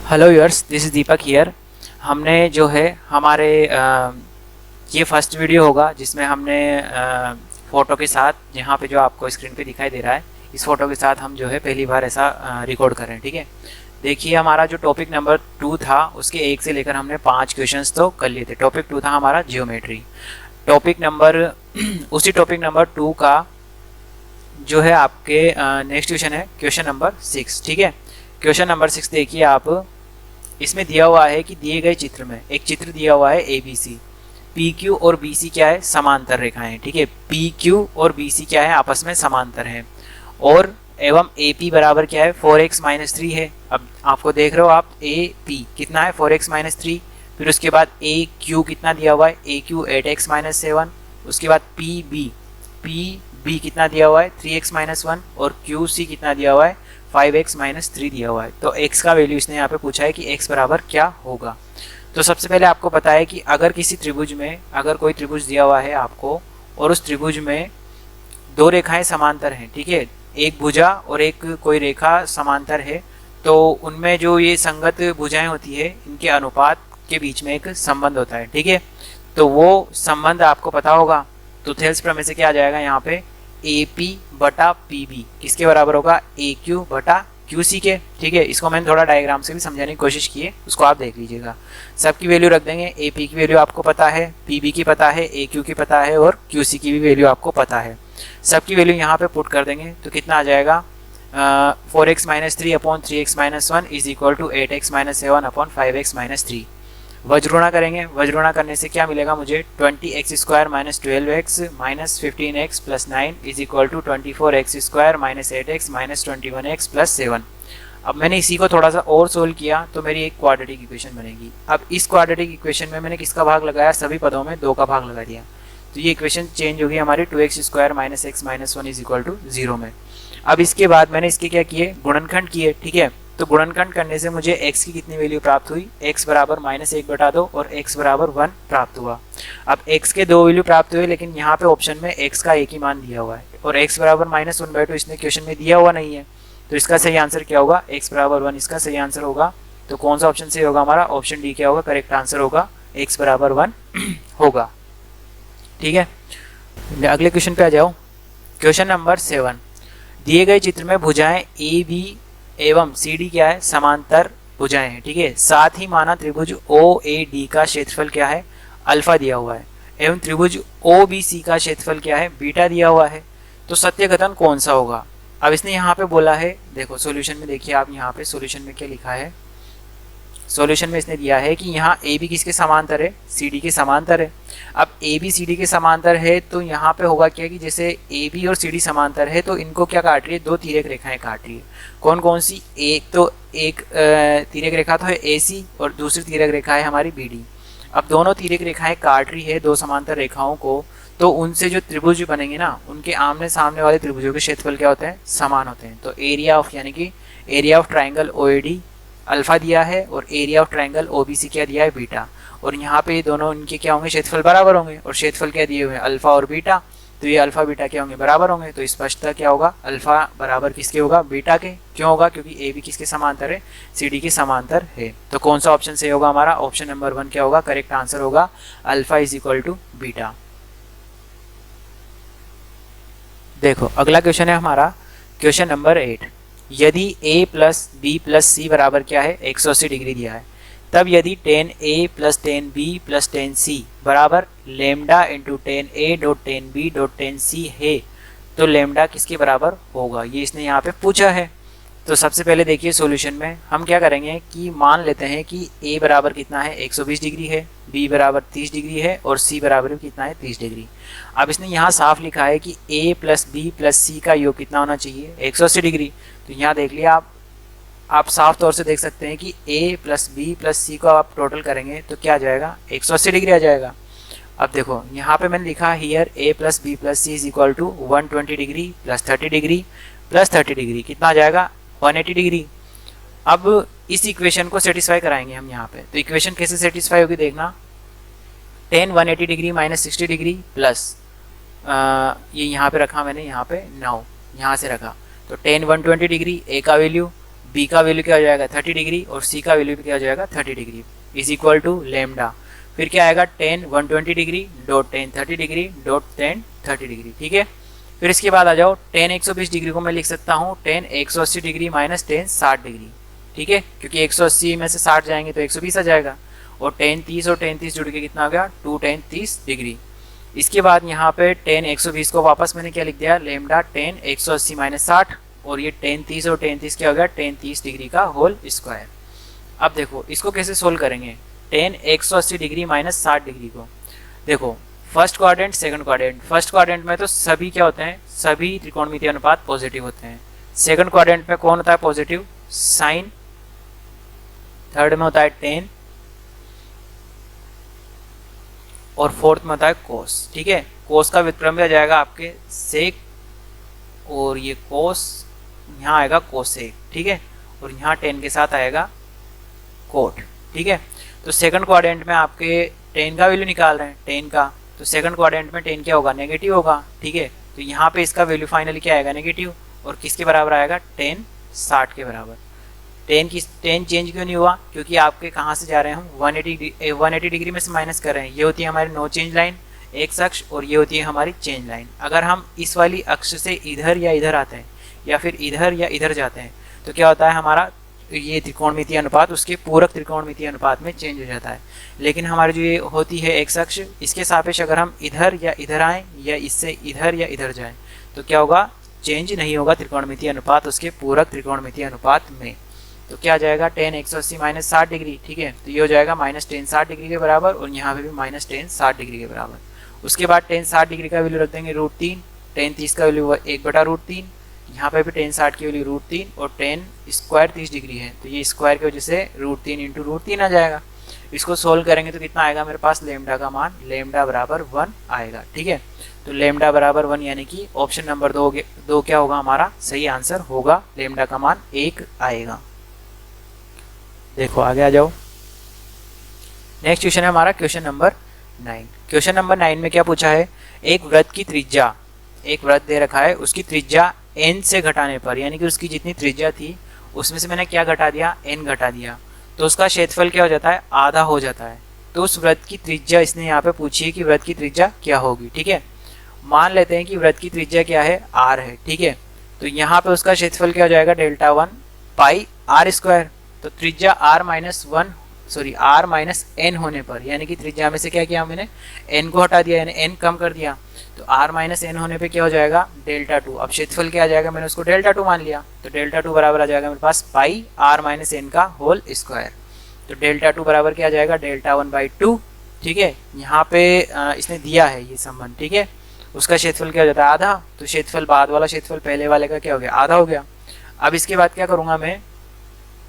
Hello viewers, this is Deepak here. हमने जो है हमारे ये फर्स्ट वीडियो होगा जिसमें हमने फ़ोटो के साथ, यहाँ पे जो आपको स्क्रीन पे दिखाई दे रहा है, इस फ़ोटो के साथ हम जो है पहली बार ऐसा रिकॉर्ड कर रहे हैं। ठीक है, देखिए हमारा जो टॉपिक नंबर 2 था उसके 1 से लेकर हमने 5 क्वेश्चंस तो कर लिए थे। टॉपिक 2 था हमारा जियोमेट्री। टॉपिक नंबर उसी टॉपिक नंबर 2 का जो है आपके नेक्स्ट क्वेश्चन है क्वेश्चन नंबर 6। ठीक है, क्वेश्चन नंबर 6 देखिए आप। इसमें दिया हुआ है कि दिए गए चित्र में एक चित्र दिया हुआ है ABC। PQ और BC क्या है? समांतर रेखाएं। ठीक है, PQ और BC क्या है? आपस में समांतर है। और एवं AP बराबर क्या है? 4x माइनस 3 है। अब आपको देख रहे हो आप, AP कितना है? 4x minus 3। फिर उसके बाद AQ कितना दिया हुआ है? AQ 8x minus 7। उसके बाद PB कितना दिया हुआ है? 3x minus 1। और QC कितना दिया हुआ है? 5x माइनस 3 दिया हुआ है। तो x का वैल्यू इसने यहाँ पे पूछा है कि x बराबर क्या होगा। तो सबसे पहले आपको पता है कि अगर किसी त्रिभुज में, अगर कोई त्रिभुज दिया हुआ है आपको और उस त्रिभुज में दो रेखाएं समांतर हैं, ठीक है, एक भुजा और एक कोई रेखा समांतर है, तो उनमें जो ये संगत भुजाएं होती है इनके अनुपात के बीच में एक संबंध होता है। ठीक है, तो वो संबंध आपको पता होगा। तो थेल्स प्रमेय से क्या आ जाएगा यहाँ पे? AP बटा PB किसके बराबर होगा? AQ बटा QC के। ठीक है, इसको मैंने थोड़ा डायग्राम से भी समझाने की कोशिश की है, उसको आप देख लीजिएगा। सबकी वैल्यू रख देंगे। AP की वैल्यू आपको पता है, PB की पता है, AQ की पता है और QC की भी वैल्यू आपको पता है। सबकी वैल्यू यहाँ पे पुट कर देंगे तो कितना आ जाएगा? 4x minus 3 upon 3x minus 1 is equal to 8x minus 7 upon 5x minus 3। वज्रोणा करेंगे। वज्रोणा करने से क्या मिलेगा मुझे? 20x square minus 12x minus 15x plus 9 is equal to 24x square minus 8x minus 21x plus 7। अब मैंने इसी को थोड़ा सा और सोल्व किया तो मेरी एक क्वाड्रेटिक इक्वेशन बनेगी। अब इस क्वाड्रेटिक इक्वेशन में मैंने किसका भाग लगाया? सभी पदों में 2 का भाग लगा दिया। तो ये इक्वेशन चेंज होगी हमारी 2x square minus x minus 1 is equal to 0 में। अब इसके बाद मैंने इसके क्या किए? गुणनखंड किए। ठीक है, तो गुणनखंड करने से मुझे x की कितनी वैल्यू प्राप्त हुई? x बराबर माइनस 1 बटा 2 और x बराबर 1 प्राप्त हुआ। अब x के 2 वैल्यू प्राप्त हुए, लेकिन यहाँ पे ऑप्शन में x का एक ही मान दिया हुआ है और x बराबर माइनस 1/2 इसने क्वेश्चन में दिया हुआ नहीं है। तो इसका सही आंसर क्या होगा? x बराबर 1 इसका सही आंसर होगा। तो कौन सा ऑप्शन सही होगा हमारा? ऑप्शन डी क्या होगा? करेक्ट आंसर होगा, x बराबर 1 होगा। ठीक है, अगले क्वेश्चन पे आ जाओ। Question number 7। दिए गए चित्र में भुजाएं AB एवं CD क्या है? समांतर भुजाएं हैं। ठीक है, साथ ही माना त्रिभुज OAD का क्षेत्रफल क्या है? अल्फा दिया हुआ है। एवं त्रिभुज OBC का क्षेत्रफल क्या है? बीटा दिया हुआ है। तो सत्य कथन कौन सा होगा? अब इसने यहाँ पे बोला है, देखो सॉल्यूशन में देखिए आप, यहाँ पे सॉल्यूशन में क्या लिखा है? सॉल्यूशन में इसने दिया है कि यहाँ AB किसके समांतर है? CD के समांतर है। अब AB CD के समांतर है तो यहाँ पे होगा क्या कि जैसे AB और CD समांतर है तो इनको क्या काट रही है? 2 तिर्यक रेखाएं काट रही है। कौन कौन सी? एक तिर्यक रेखा तो है AC और दूसरी तिर्यक रेखा है हमारी BD। अब दोनों तिर्यक रेखाएं काट रही है 2 समांतर रेखाओं को, तो उनसे जो त्रिभुज बनेंगे ना, उनके आमने सामने वाले त्रिभुजों के क्षेत्रफल क्या होते हैं? समान होते हैं। तो एरिया ऑफ, यानी कि area of triangle OAD alpha दिया है और एरिया ऑफ ट्राइंगल OBC क्या दिया है? बीटा। और यहाँ पे दोनों इनके क्या होंगे? क्षेत्रफल बराबर होंगे और क्षेत्रफल क्या दिए हुए हैं? अल्फा और बीटा। तो ये अल्फा बीटा क्या होंगे? बराबर होंगे। तो स्पष्टतः क्या होगा? अल्फा बराबर किसके होगा? बीटा के। क्यों होगा? क्योंकि AB किसके समांतर है? CD के समांतर है। तो कौन सा ऑप्शन सही होगा हमारा? ऑप्शन नंबर 1 क्या होगा? करेक्ट आंसर होगा, alpha is equal to beta. देखो अगला क्वेश्चन है हमारा क्वेश्चन नंबर 8। यदि a प्लस बी प्लस सी बराबर क्या है? 180 डिग्री दिया है, तब यदि tan a plus tan b plus tan c बराबर lambda into tan a dot tan b dot tan c है, तो लेमडा किसके बराबर होगा? ये इसने यहाँ पे पूछा है। तो सबसे पहले देखिए सॉल्यूशन में हम क्या करेंगे कि मान लेते हैं कि a बराबर कितना है? 120 डिग्री है, b बराबर 30 डिग्री है और c बराबर कितना है? 30 डिग्री। अब इसने यहाँ साफ लिखा है कि a प्लस बी प्लस सी का योग कितना होना चाहिए? 180 डिग्री। तो यहाँ देख लिया आप साफ तौर से देख सकते हैं कि a प्लस बी प्लस सी को आप टोटल करेंगे तो क्या आ जाएगा? 180 डिग्री आ जाएगा। अब देखो यहाँ पे मैंने लिखा here a plus B plus C is equal to 120 degree plus 30 degree plus 30 degree कितना आ जाएगा? 180 डिग्री। अब इस इक्वेशन को सेटिस्फाई कराएंगे हम यहाँ पे। तो इक्वेशन कैसे सेटिस्फाई होगी देखना। tan 180 degree minus 60 degree plus ये यहाँ पे रखा मैंने, यहाँ पे 9 यहाँ से रखा, तो tan 120 डिग्री a का वैल्यू बी का वैल्यू क्या हो जाएगा 30 डिग्री और सी का वैल्यू क्या हो जाएगा 30 degree is equal to lambda. फिर क्या आएगा tan 120 degree dot tan 30 degree dot tan 30 degree, ठीक है। फिर इसके बाद आ जाओ टेन 120 डिग्री को मैं लिख सकता हूँ ten 180 degree minus ten 60 degree, ठीक है, क्योंकि 180 में से 60 जाएंगे तो 120 आ जाएगा। और टेन 30 और टेन 30 जुड़ के कितना आ गया 2 टेन 30 डिग्री। इसके बाद यहाँ पे टेन 120 को वापस मैंने क्या लिख दिया लेमडा टेन 180 माइनस 60 और ये टेन 30 और टेन 30 क्या हो गया टेन 30 डिग्री का होल स्क्वायर। अब देखो इसको कैसे सोल्व करेंगे टेन 180 डिग्री माइनस 60 डिग्री को। देखो first quadrant second quadrant, first quadrant में तो सभी क्या होते हैं सभी त्रिकोणमितीय अनुपात पॉजिटिव होते हैं। सेकंड क्वाड्रेंट में कौन होता है पॉजिटिव साइन, थर्ड में होता है टेन और फोर्थ में होता है कोस, ठीक है। कोस का व्युत्क्रम भी आ जाएगा आपके सेक और ये कोस यहाँ आएगा कोसेक, ठीक है, और यहाँ टेन के साथ आएगा कोट, ठीक है। तो सेकंड क्वाड्रेंट में आपके टेन का वैल्यू निकाल रहे हैं टेन का, तो सेकंड क्वाड्रेंट में टेन क्या होगा नेगेटिव होगा, ठीक है। तो यहाँ पे इसका वैल्यू फाइनली क्या आएगा नेगेटिव और किसके बराबर आएगा टेन 60 के बराबर। टेन चेंज क्यों नहीं हुआ क्योंकि आपके कहाँ से जा रहे हैं हम 180 डिग्री में से माइनस कर रहे हैं। ये होती है हमारी नो चेंज लाइन एक्स अक्ष और ये होती है हमारी चेंज लाइन। अगर हम इस वाली अक्ष से इधर या इधर आते हैं या फिर इधर या इधर जाते हैं तो क्या होता है हमारा ये त्रिकोणमितीय अनुपात उसके पूरक त्रिकोणमितीय अनुपात में चेंज हो जाता है। लेकिन हमारी जो ये होती है एक्स अक्ष इसके सापेक्ष अगर हम इधर या इधर आएँ या इससे इधर या इधर जाएँ तो क्या होगा चेंज नहीं होगा त्रिकोणमितीय अनुपात उसके पूरक त्रिकोणमितीय अनुपात में। तो क्या आ जाएगा टेन 180 माइनस 60 डिग्री, ठीक है, तो ये हो जाएगा माइनस टेन 60 डिग्री के बराबर और यहाँ पे भी माइनस टेन 60 डिग्री के बराबर। उसके बाद टेन 60 डिग्री का वैल्यू रख देंगे √3, टेन 30 का वैल्यू 1/√3, यहाँ पे भी टेन 60 की वैल्यू √3 और टेन स्क्वायर 30 डिग्री है तो ये स्क्वायर की वजह से √3 इंटू √3 आ जाएगा। इसको सोल्व करेंगे तो कितना आएगा मेरे पास लेमडा का मान लेमडा बराबर 1 आएगा, ठीक है। तो लेमडा बराबर 1 यानी कि ऑप्शन नंबर 2 क्या होगा हमारा सही आंसर होगा, लेमडा का मान 1 आएगा। देखो आगे आ जाओ। नेक्स्ट क्वेश्चन है हमारा क्वेश्चन नंबर 9। क्वेश्चन नंबर 9 में क्या पूछा है एक वृत्त की त्रिज्या, एक वृत्त दे रखा है उसकी त्रिज्या n से घटाने पर यानी कि उसकी जितनी त्रिज्या थी उसमें से मैंने क्या घटा दिया n घटा दिया तो उसका क्षेत्रफल क्या हो जाता है आधा हो जाता है। तो उस वृत्त की त्रिज्या इसने यहाँ पे पूछी है कि वृत्त की त्रिज्या क्या होगी, ठीक है। मान लेते हैं कि वृत्त की त्रिज्या क्या है r है, ठीक है। तो यहाँ पे उसका क्षेत्रफल क्या हो जाएगा डेल्टा 1 पाई r स्क्वायर। तो त्रिज्या r माइनस n होने पर यानी कि त्रिज्या में से क्या किया मैंने n को हटा दिया यानी n कम कर दिया तो r माइनस n होने पे क्या हो जाएगा डेल्टा 2। अब क्षेत्रफल क्या आ जाएगा मैंने उसको डेल्टा 2 मान लिया तो डेल्टा 2 बराबर आ जाएगा मेरे पास पाई r माइनस n का होल स्क्वायर। तो डेल्टा 2 बराबर क्या आ जाएगा डेल्टा 1/2, ठीक है। यहाँ पे इसने दिया है ये संबंध, ठीक है। उसका क्षेत्रफल क्या हो जाता है आधा, तो क्षेत्रफल बाद वाला क्षेत्रफल पहले वाले का क्या हो गया आधा हो गया। अब इसके बाद क्या करूँगा मैं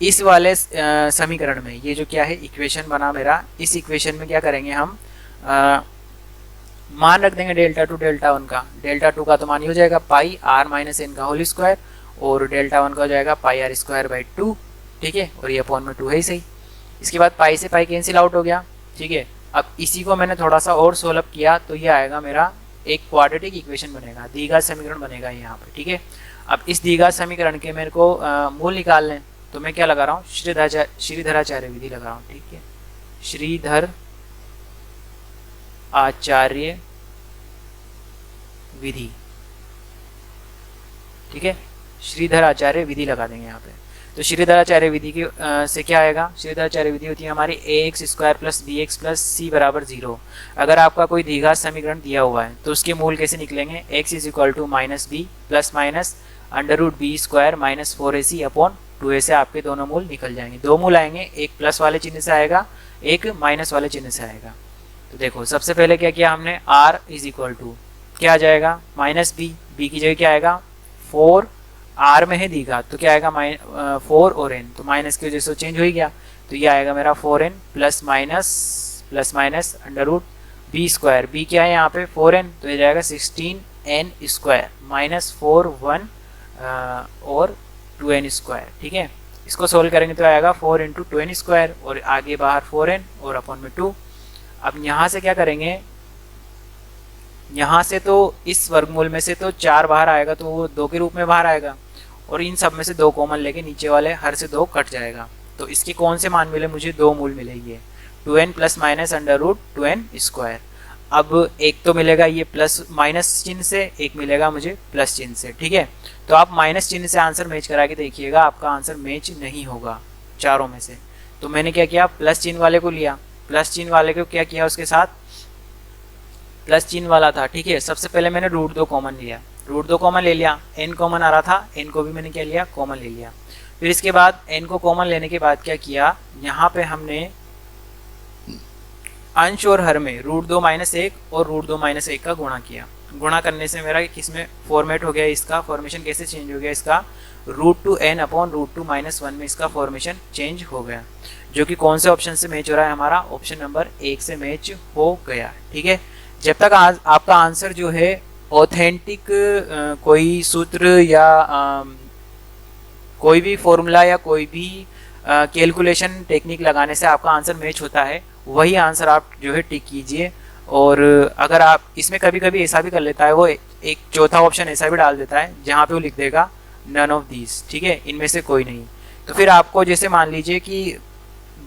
इस वाले समीकरण में ये जो क्या है इक्वेशन बना मेरा, इस इक्वेशन में क्या करेंगे हम मान रख देंगे डेल्टा 2 डेल्टा 1 का। डेल्टा 2 का तो मान ही हो जाएगा पाई r माइनस n का होल स्क्वायर और डेल्टा 1 का हो जाएगा पाई r स्क्वायर बाई 2, ठीक है, और ये अपॉन में 2 है ही सही। इसके बाद पाई से पाई कैंसिल आउट हो गया, ठीक है। अब इसी को मैंने थोड़ा सा और सोल्व किया तो ये आएगा मेरा एक क्वाड्रेटिक इक्वेशन बनेगा, द्विघात समीकरण बनेगा यहाँ पे, ठीक है। अब इस द्विघात समीकरण के मेरे को मूल निकालने तो मैं क्या लगा रहा हूँ श्रीधराचार्य विधि लगा रहा हूँ, ठीक है। श्रीधर आचार्य विधि, ठीक है, श्रीधर आचार्य विधि लगा देंगे यहाँ पे। तो श्रीधराचार्य विधि की से क्या आएगा श्रीधराचार्य विधि होती है हमारी ax square plus bx plus c बराबर 0। अगर आपका कोई द्विघात समीकरण दिया हुआ है तो उसके मूल कैसे निकलेंगे x is equal to minus B plus minus √b square minus 4ac upon 2a से आपके दोनों मूल निकल जाएंगे। दो मूल आएंगे, एक प्लस वाले चिन्ह से आएगा एक माइनस वाले चिन्ह से आएगा। तो देखो सबसे पहले क्या किया हमने r इज इक्वल टू क्या आ जाएगा माइनस बी, बी की जगह क्या आएगा 4, r में है द्विघात तो क्या आएगा 4 और n, तो माइनस की वजह से चेंज हो ही गया तो ये आएगा मेरा 4n plus minus √b square, b क्या है यहाँ पे 4n तो ये जाएगा 16n स्क्वायर माइनस 4 1 और 2n स्क्वायर, ठीक है। इसको सोल्व करेंगे तो आएगा 4 इंटू 2n स्क्वायर और आगे बाहर 4n और अपॉन में 2। अब यहाँ से क्या करेंगे यहाँ से तो इस वर्गमूल में से तो 4 बाहर आएगा तो वो 2 के रूप में बाहर आएगा और इन सब में से 2 कॉमन लेके नीचे वाले हर से 2 कट जाएगा। तो इसके कौन से मान मिले मुझे? 2 मूल मिलेंगे, 2n plus minus under root 2n square. अब एक तो मिलेगा ये प्लस माइनस चिन्ह से, एक मिलेगा मुझे प्लस चिन्ह से, ठीक है। तो आप माइनस चिन्ह से आंसर मैच करा के देखिएगा, आपका आंसर मैच नहीं होगा चारों में से। तो मैंने क्या किया, प्लस चिन्ह वाले को लिया, प्लस चिन्ह वाले को क्या किया, उसके साथ प्लस चिन्ह वाला था, ठीक है। सबसे पहले मैंने रूट 2 कॉमन लिया, रूट 2 कॉमन ले लिया, n कॉमन आ रहा था, n को भी मैंने क्या लिया, कॉमन ले लिया। फिर इसके बाद n को कॉमन लेने के बाद क्या किया, यहाँ पे हमने अंश और हर में रूट 2 माइनस 1 और रूट 2 माइनस 1 का गुणा किया। गुणा करने से मेरा किस में फॉर्मेट हो गया, इसका फॉर्मेशन कैसे चेंज हो गया, इसका root 2 n upon root 2 minus 1 में इसका फॉर्मेशन चेंज हो गया, जो कि कौन से ऑप्शन से मैच हो रहा है, हमारा ऑप्शन नंबर 1 से मैच हो गया, ठीक है। जब तक आपका आंसर जो है ऑथेंटिक कोई सूत्र या कोई भी फॉर्मूला या कोई भी कैलकुलेशन टेक्निक लगाने से आपका आंसर मैच होता है, वही आंसर आप जो है टिक कीजिए। और अगर आप इसमें कभी कभी ऐसा भी कर लेता है, वो एक चौथा ऑप्शन ऐसा भी डाल देता है जहाँ पे वो लिख देगा नन ऑफ दीज, ठीक है, इनमें से कोई नहीं। तो फिर आपको जैसे मान लीजिए कि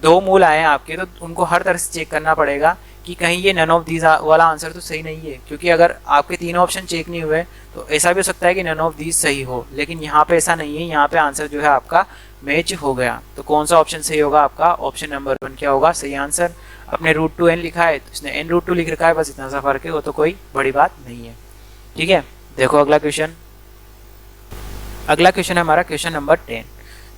2 मूल आए हैं आपके, तो उनको हर तरह से चेक करना पड़ेगा कि कहीं ये नन ऑफ दीज वाला आंसर तो सही नहीं है, क्योंकि अगर आपके 3 ऑप्शन चेक नहीं हुए तो ऐसा भी हो सकता है कि नन ऑफ दीज सही हो, लेकिन यहाँ पे ऐसा नहीं है, यहाँ पे आंसर जो है आपका मैच हो गया। तो कौन सा ऑप्शन सही होगा, आपका ऑप्शन नंबर 1 क्या होगा सही आंसर। अपने रूट 2n लिखा है तो इसने n रूट 2 लिख रखा है, बस इतना सा फर्क है, वो तो कोई बड़ी बात नहीं है, ठीक है। देखो अगला क्वेश्चन, अगला क्वेश्चन है हमारा क्वेश्चन नंबर 10।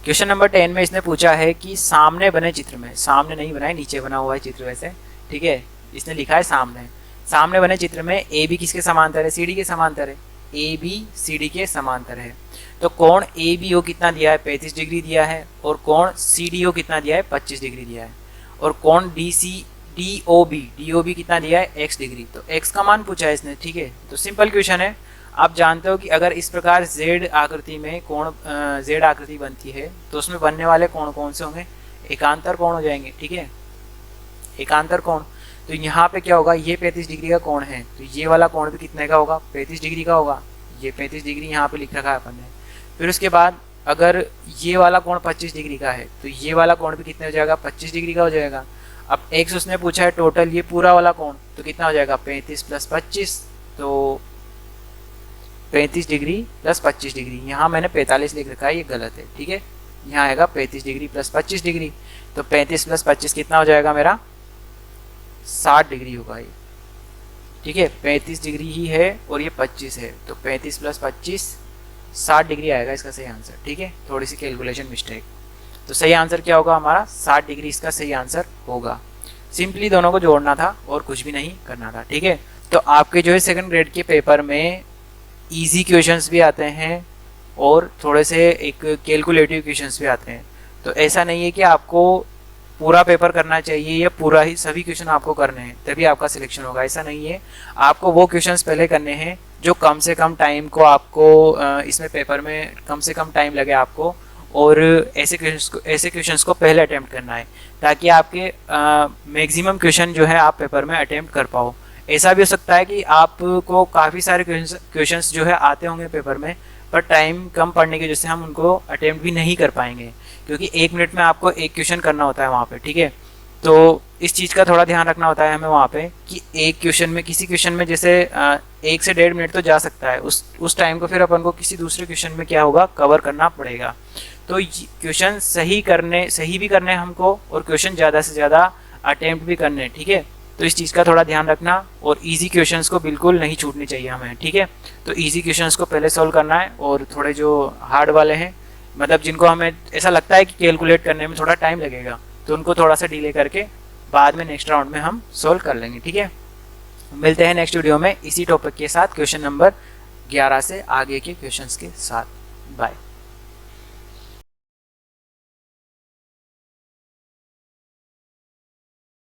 क्वेश्चन नंबर 10 में इसने पूछा है कि सामने बने चित्र में, सामने नहीं बना है, नीचे बना हुआ है चित्र वैसे, ठीक है, इसने लिखा है सामने, सामने बने चित्र में ए बी किसके समांतर है, सी डी के समांतर है, ए बी सी डी के समांतर है। तो कोण ए बी ओ कितना दिया है, 35 डिग्री दिया है, और कोण सी डी ओ कितना दिया है, 25 डिग्री दिया है, और कोण D C D O B कितना दिया है, x डिग्री। तो x का मान पूछा है इसने, ठीक है। तो सिंपल क्वेश्चन है, आप जानते हो कि अगर इस प्रकार z आकृति में कोण z आकृति बनती है तो उसमें बनने वाले कोण कौन से होंगे, एकांतर कोण हो जाएंगे, ठीक है, एकांतर कोण। तो यहाँ पे क्या होगा, ये 35 डिग्री का कोण है, तो ये वाला कोण भी कितने का होगा, 35 डिग्री का होगा, ये 35 डिग्री यहाँ पे लिख रखा है अपन ने। फिर उसके बाद अगर ये वाला कोण 25 डिग्री का है तो ये वाला कोण भी कितने हो जाएगा, 25 डिग्री का हो जाएगा। अब x उसने पूछा है टोटल ये पूरा वाला कोण, तो कितना हो जाएगा, 35 प्लस 25, तो 35 डिग्री प्लस 25 डिग्री, यहाँ मैंने 45 लिख रखा है, ये गलत है, ठीक है, यहाँ आएगा 35 डिग्री प्लस 25 डिग्री। तो 35 प्लस 25 कितना हो जाएगा मेरा, 60 डिग्री होगा ये, ठीक है, 35 डिग्री ही है और ये 25 है, तो 35 प्लस 25 60 डिग्री आएगा इसका सही आंसर, ठीक है। थोड़ी सी कैलकुलेशन मिस्टेक, तो सही आंसर क्या होगा हमारा, 60 डिग्री इसका सही आंसर होगा। सिंपली दोनों को जोड़ना था और कुछ भी नहीं करना था, ठीक है। तो आपके जो है 2nd ग्रेड के पेपर में इजी क्वेश्चंस भी आते हैं और थोड़े से एक कैलकुलेटिव क्वेश्चंस भी आते हैं। तो ऐसा नहीं है कि आपको पूरा पेपर करना चाहिए या पूरा ही सभी क्वेश्चन आपको करने हैं तभी आपका सिलेक्शन होगा, ऐसा नहीं है। आपको वो क्वेश्चंस पहले करने हैं जो कम से कम टाइम को आपको इसमें पेपर में कम से कम टाइम लगे आपको, और ऐसे क्वेश्चंस को पहले अटेम्प्ट करना है ताकि आपके मैक्सिमम क्वेश्चन जो है आप पेपर में अटेम्प्ट कर पाओ। ऐसा भी हो सकता है कि आपको काफ़ी सारे क्वेश्चंस जो है आते होंगे पेपर में, पर टाइम कम पड़ने की वजह से हम उनको अटेम्प्ट भी नहीं कर पाएंगे, क्योंकि 1 मिनट में आपको एक क्वेश्चन करना होता है वहाँ पे, ठीक है। तो इस चीज़ का थोड़ा ध्यान रखना होता है हमें वहाँ पे कि एक क्वेश्चन में, किसी क्वेश्चन में जैसे 1 से 1.5 मिनट तो जा सकता है, उस टाइम को फिर अपन को किसी दूसरे क्वेश्चन में क्या होगा, कवर करना पड़ेगा। तो क्वेश्चन सही भी करने हमको, और क्वेश्चन ज़्यादा से ज़्यादा अटेम्प्ट भी करने, ठीक है। तो इस चीज़ का थोड़ा ध्यान रखना, और इजी क्वेश्चंस को बिल्कुल नहीं छूटनी चाहिए हमें, ठीक है। तो इजी क्वेश्चंस को पहले सॉल्व करना है, और थोड़े जो हार्ड वाले हैं, मतलब जिनको हमें ऐसा लगता है कि कैलकुलेट करने में थोड़ा टाइम लगेगा, तो उनको थोड़ा सा डिले करके बाद में नेक्स्ट राउंड में हम सॉल्व कर लेंगे, ठीक है। मिलते हैं नेक्स्ट वीडियो में इसी टॉपिक के साथ, क्वेश्चन नंबर 11 से आगे के क्वेश्चंस के साथ। बाय।